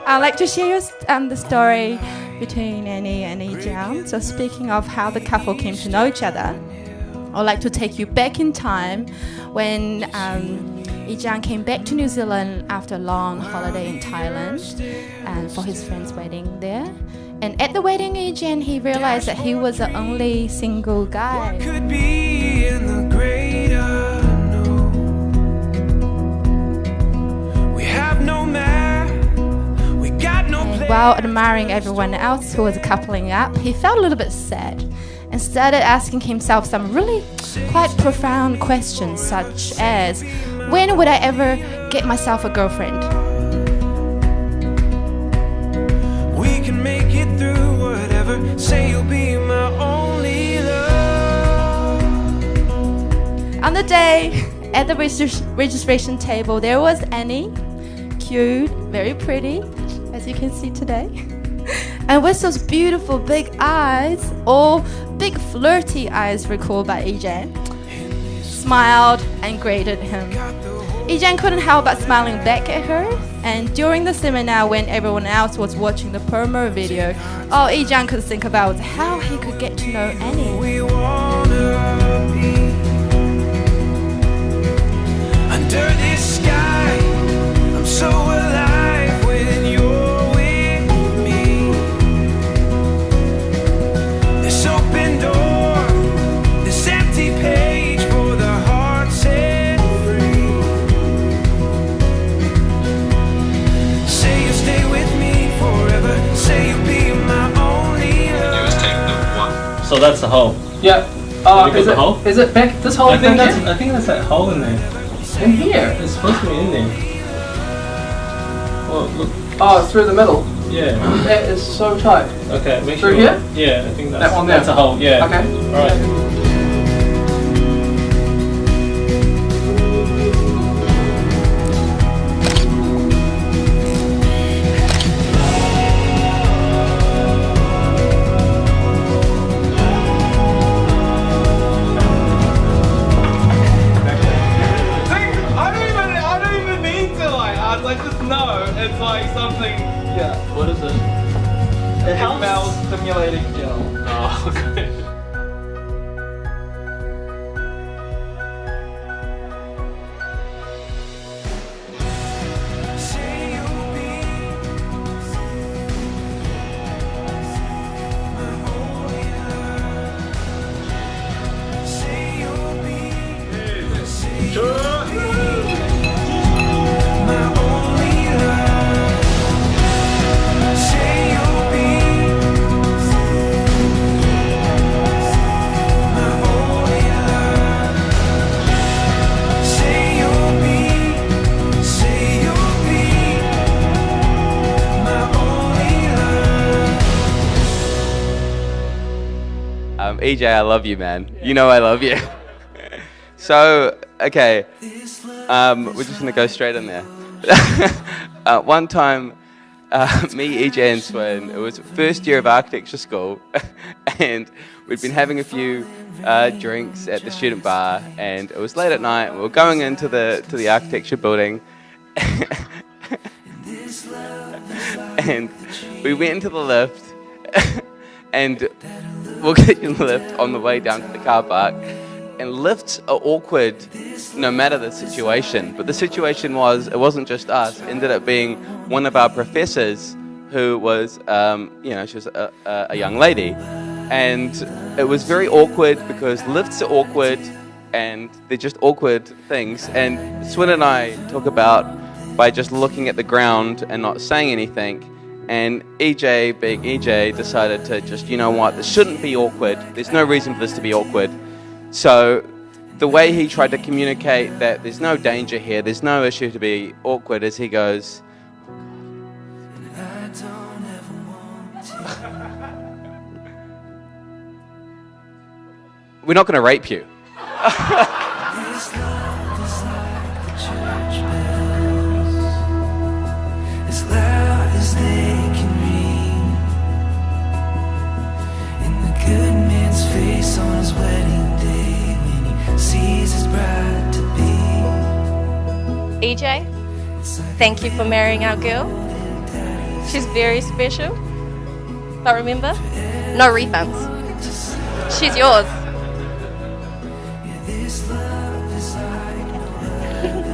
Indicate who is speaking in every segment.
Speaker 1: I'd like to share the story between Annie and YiJan. So speaking of how the couple came to know each other, I'd like to take you back in time when YiJan came back to New Zealand after a long holiday in Thailand for his friend's wedding there. And at the wedding, YiJan, he realized that he was the only single guy.
Speaker 2: What could be in the great unknown? We have no map, we got no plan.
Speaker 1: While admiring everyone else who was coupling up, he felt a little bit sad and started asking himself some really quite profound questions, such as, when would I ever get myself a girlfriend?
Speaker 2: We can make it through whatever, say you'll be my only love.
Speaker 1: On the day, at the registration table, there was Annie, cute, very pretty, as you can see today. And with those beautiful big eyes, or big flirty eyes recalled by YiJan, smiled and greeted him. YiJan couldn't help but smiling back at her, and during the seminar when everyone else was watching the promo video, all YiJan could think about was how he could get to know Annie.
Speaker 2: We wanna be under this sky. I'm so alive when you're with me. This open door, this empty page for the heart set free. Say you'll stay with me forever. Say you'll be my only love.
Speaker 3: So that's the hole.
Speaker 4: Yeah.
Speaker 3: Is it the hole?
Speaker 4: Is it back this whole thing here?
Speaker 3: I think that's that hole in there.
Speaker 4: In here?
Speaker 3: It's supposed to be in there. Well, look.
Speaker 4: Oh, through the middle.
Speaker 3: Yeah.
Speaker 4: That is so tight.
Speaker 3: Okay, make
Speaker 4: Through
Speaker 3: sure.
Speaker 4: here?
Speaker 3: Yeah, I think that's
Speaker 4: That one there?
Speaker 3: That's a hole. Yeah.
Speaker 4: Okay.
Speaker 3: All right.
Speaker 4: It's like something, yeah.
Speaker 3: What is it?
Speaker 4: It smells stimulating gel.
Speaker 3: Oh, okay.
Speaker 2: Say you'll be my only love. Say you'll be my only love. Say you'll be my only love. Say you'll be my only love.
Speaker 5: EJ, I love you, man. You know I love you. So, okay, we're just gonna go straight in there. One time, me, EJ, and Swin, it was first year of architecture school, and we'd been having a few drinks at the student bar, and it was late at night, and we were going into the architecture building, and we went into the lift, and we'll get in the lift on the way down to the car park. And lifts are awkward no matter the situation. But the situation was, it wasn't just us. It ended up being one of our professors who was, she was a young lady. And it was very awkward because lifts are awkward and they're just awkward things. And Swin and I talk about by just looking at the ground and not saying anything. And EJ, being EJ, decided to just, you know what, this shouldn't be awkward. There's no reason for this to be awkward. So the way he tried to communicate that there's no danger here, there's no issue to be awkward, is he goes, we're not going to rape you.
Speaker 2: As loud as they can ring, in the good man's face on his wedding day, when he sees his bride to be.
Speaker 6: EJ, thank you for marrying our girl. She's very special. But remember, no refunds. She's yours.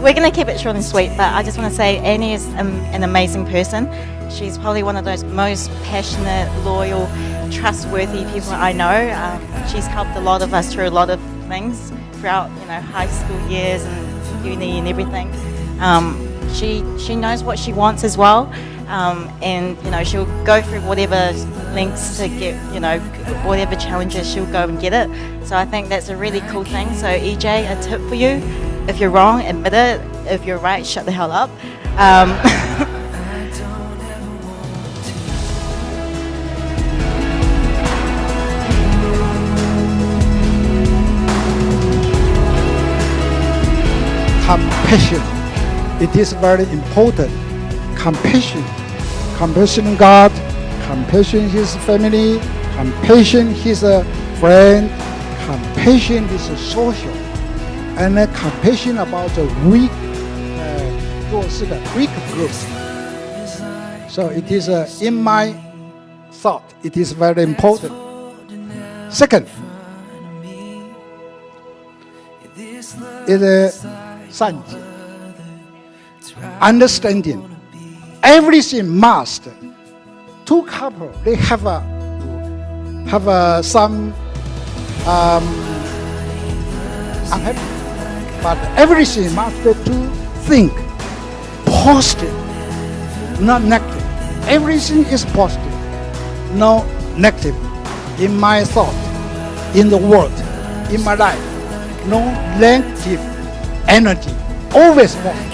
Speaker 7: We're going to keep it short and sweet, but I just want to say Annie is an amazing person. She's probably one of those most passionate, loyal, trustworthy people I know. She's helped a lot of us through a lot of things throughout, high school years and uni and everything. She knows what she wants as well, and she'll go through whatever lengths to get, whatever challenges, she'll go and get it. So I think that's a really cool thing. So EJ, a tip for you: if you're wrong, admit it. If you're right, shut the hell up.
Speaker 8: Compassion. It is very important. Compassion. Compassion God, compassion his family, compassion his friend, compassion is social, and compassion about the weak, weak group. So it is in my thought, it is very important. Second, is 善解, understanding. Everything must. Two couple they have some unhappy, but everything must to think positive, not negative. Everything is positive, no negative. In my thought, in the world, in my life, no negative energy. Always positive.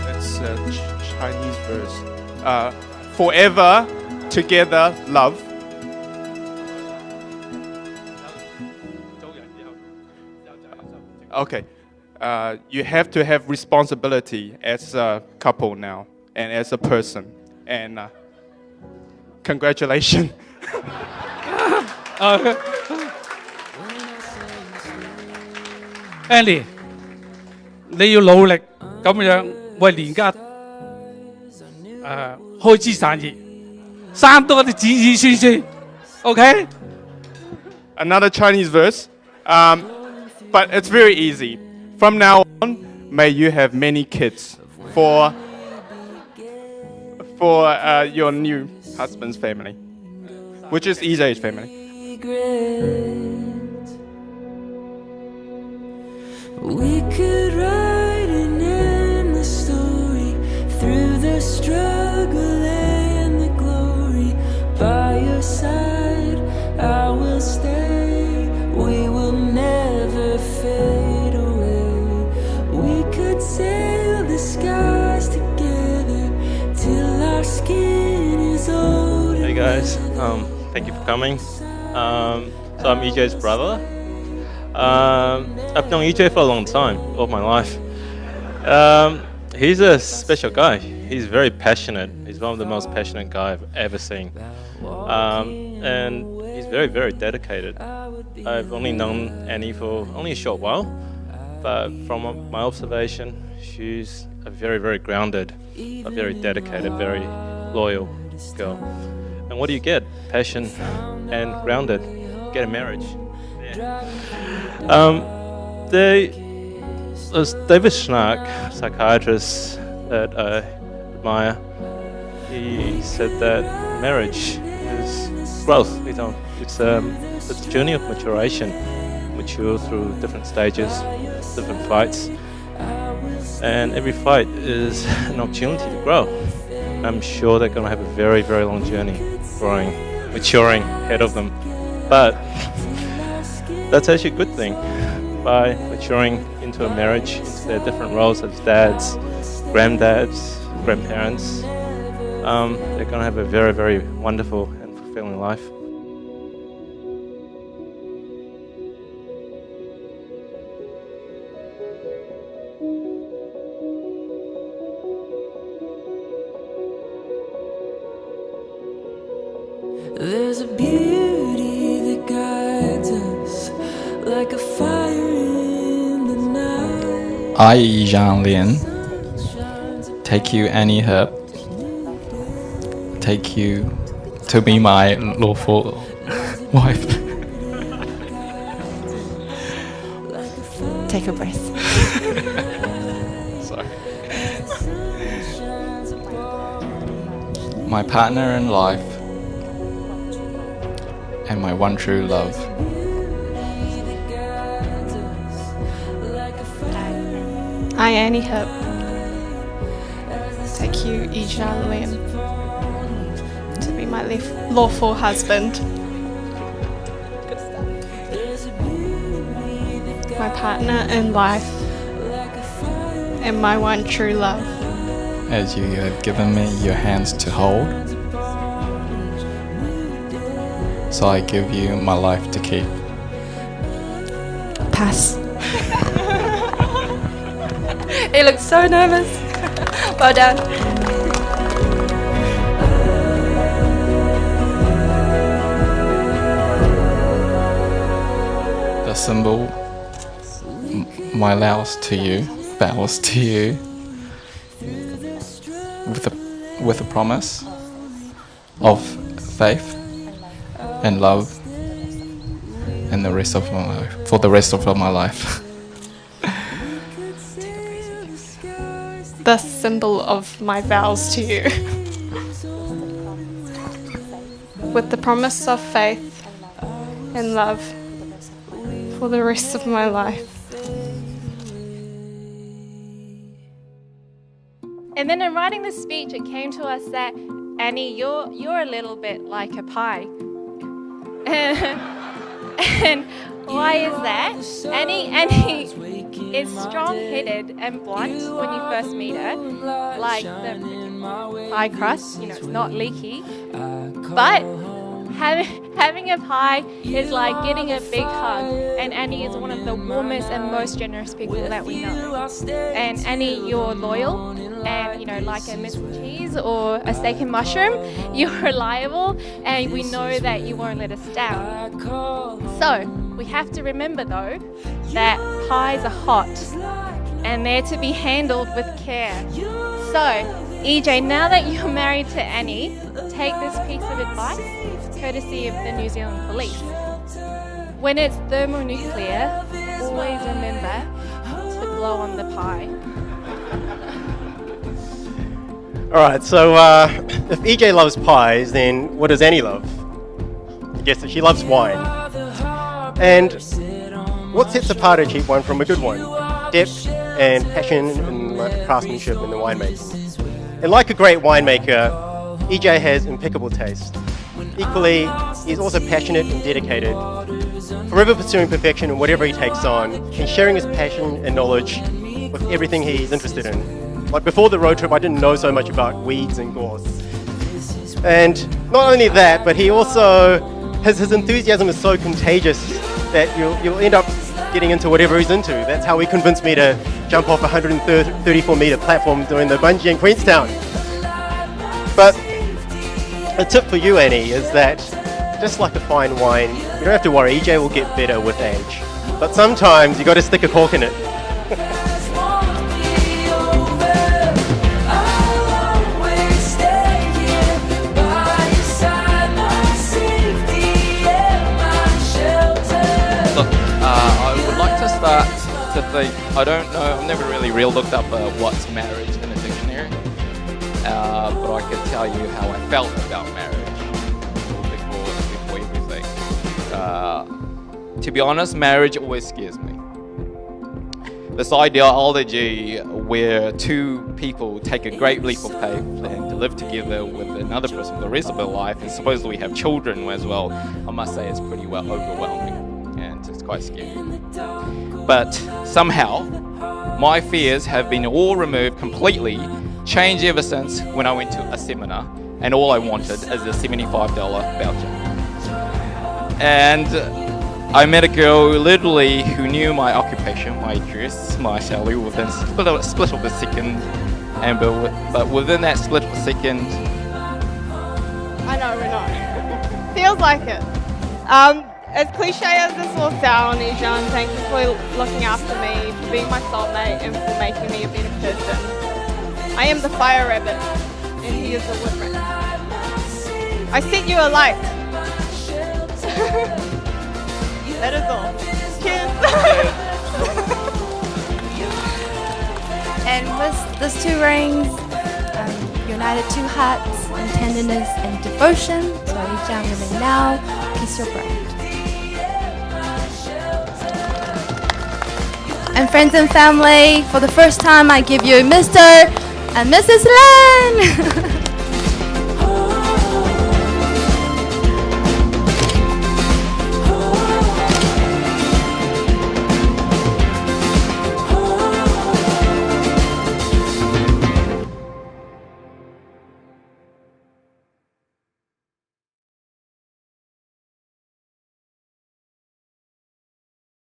Speaker 9: It's a Chinese verse. Forever, together, love. Okay. You have to have responsibility as a couple now and as a person. And congratulations.
Speaker 10: Annie，你要努力咁樣為連家開枝散葉，生多啲子子孫孫。OK？
Speaker 9: Another Chinese verse, but it's very easy. From now on, may you have many kids for your new husband's family, which is EJ's family.
Speaker 2: We could write an endless story through the struggle and the glory. By your side, I will stay. We will never fade away. We could sail the skies together till our skin is old.
Speaker 3: Hey guys, thank you for coming. So I'm EJ's brother. I've known EJ for a long time, all my life. He's a special guy. He's very passionate. He's one of the most passionate guys I've ever seen. And he's very, very dedicated. I've only known Annie for only a short while, but from my observation, she's a very, very grounded, a very dedicated, very loyal girl. And what do you get? Passion and grounded. Get a marriage. There's David Schnark, psychiatrist that I admire. He said that marriage is growth. It's a journey of maturation. Mature through different stages, different fights, and every fight is an opportunity to grow. I'm sure they're going to have a very, very long journey, growing, maturing ahead of them. But that's actually a good thing. By maturing into a marriage, into their different roles as dads, granddads, grandparents, they're going to have a very, very wonderful and fulfilling life.
Speaker 2: There's a beauty that guides us like a fire in the night.
Speaker 11: I, YiJan Lin, take you, Annie Herb, take you to be my lawful wife.
Speaker 1: Take a breath.
Speaker 11: Sorry. My partner in life and my one true love.
Speaker 12: I, Annie Hip, take you, YiJan Lin, to be my lawful husband. My partner in life and my one true love.
Speaker 11: As you have given me your hands to hold, so I give you my life to keep.
Speaker 1: Pass. He looks so nervous. Well done.
Speaker 11: The symbol, my vows to you, with a promise of faith and love and the rest of my life, for the rest of my life.
Speaker 12: The symbol of my vows to you. With the promise of faith and love for the rest of my life.
Speaker 13: And then in writing the speech, it came to us that, Annie, you're a little bit like a pie. And why is that? Annie is strong-headed and blunt when you first meet her, like the pie crust, it's not leaky. But having a pie is like getting a big hug, and Annie is one of the warmest and most generous people that we know. And Annie, you're loyal, and like a missed cheese or a steak and mushroom, you're reliable, and we know that you won't let us down. So we have to remember though that pies are hot and they're to be handled with care. So EJ, now that you're married to Annie, take this piece of advice, courtesy of the New Zealand Police. When it's thermonuclear, always remember to blow on the pie.
Speaker 14: Alright, so if EJ loves pies, then what does Annie love? I guess that she loves wine. And what sets apart a cheap one from a good one? Depth and passion in the craftsmanship in the winemaking. And like a great winemaker, EJ has impeccable taste. Equally, he's also passionate and dedicated, forever pursuing perfection in whatever he takes on, and sharing his passion and knowledge with everything he's interested in. Like before the road trip, I didn't know so much about weeds and gorse. And not only that, but he also, his enthusiasm is so contagious that you'll end up getting into whatever he's into. That's how he convinced me to jump off a 134-meter platform doing the bungee in Queenstown. But a tip for you, Annie, is that just like a fine wine, you don't have to worry, EJ will get better with age. But sometimes you got to stick a cork in it.
Speaker 11: To think, I don't know, I've never really looked up what's marriage in a dictionary, but I can tell you how I felt about marriage before everything. To be honest, marriage always scares me. This ideology where two people take a great leap of faith and to live together with another person for the rest of their life and supposedly have children as well, I must say it's pretty overwhelming and it's quite scary. But somehow, my fears have been all removed completely, changed ever since when I went to a seminar, and all I wanted is a $75 voucher. And I met a girl literally who knew my occupation, my address, my salary within a split of a second, but within that split of a second...
Speaker 12: I know. feels like it. As cliche as this will sound, YiJan, thank you for looking after me, for being my soulmate, and for making me a better person. I am the fire rabbit, and he is the wood rat. I set you alight. That is all. Cheers.
Speaker 1: And with those 2 rings, united 2 hearts in tenderness and devotion. So YiJan, you may now kiss your bride. And friends and family, for the first time I give you Mr. and Mrs. Lan!